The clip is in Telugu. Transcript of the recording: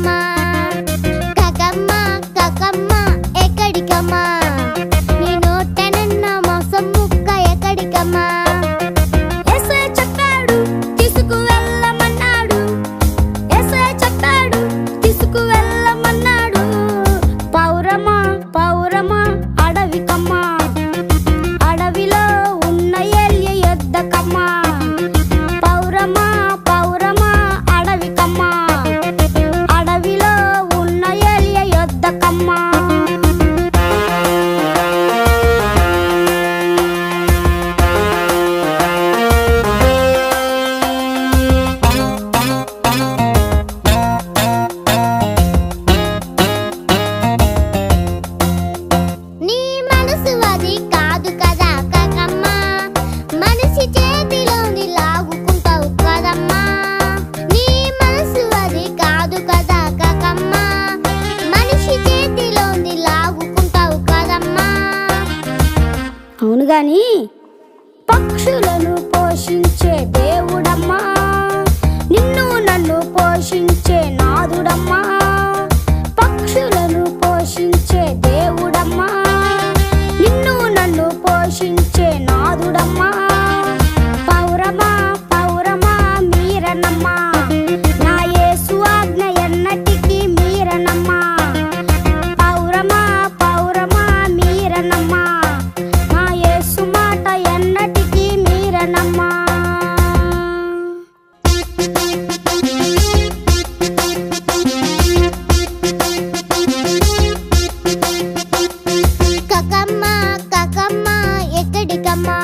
ఎక్కడికమ్మా కకమ్మ కకమ్మ ఎక్కడికమ్మా నీ నోటనున్న మోసం ముక్క ఎక్కడికమ్మా యేసయ్య చెప్పాడు తీసుకువెళ్ళమన్నాడు యేసయ్య చెప్పాడు తీసుకువెళ్ళమన్నాడు పౌరమా పౌరమా అడవికమ్మా అడవిలో ఉన్న ఏలియా యొద్దకమ్మా పౌరమా పౌరమా అడవికమ్మా అడవిలో ఉన్న ఏలియా యొద్దకమ్మా నీ మనసు అది కాదు కదా కకమ్మ మనిషి చేతిలోని లాగుకుంటావు కదమ్మా నీ మనసు అది కాదు కదా కకమ్మ మనిషి చేతిలోని లాగుకుంటావు కదమ్మా అవును గాని పక్షులను పోషించే దేవుడమ్మా నిన్ను నన్ను పోషించే నాదుడమ్మా పక్షులను పోషించే దేవుడమ్మా నిన్ను నన్ను పోషించే నాదుడమ్మా పౌరమా పౌరమా మీరనమ్మా నా యేసు ఆజ్ఞ ఎన్నటికీ మీరనమ్మా పౌరమా పౌరమా మీరనమ్మా నా యేసు మాట ఎన్నటికీ మీరనమ్మా కకమ్మ కకమ్మ ఎక్కడికమ్మా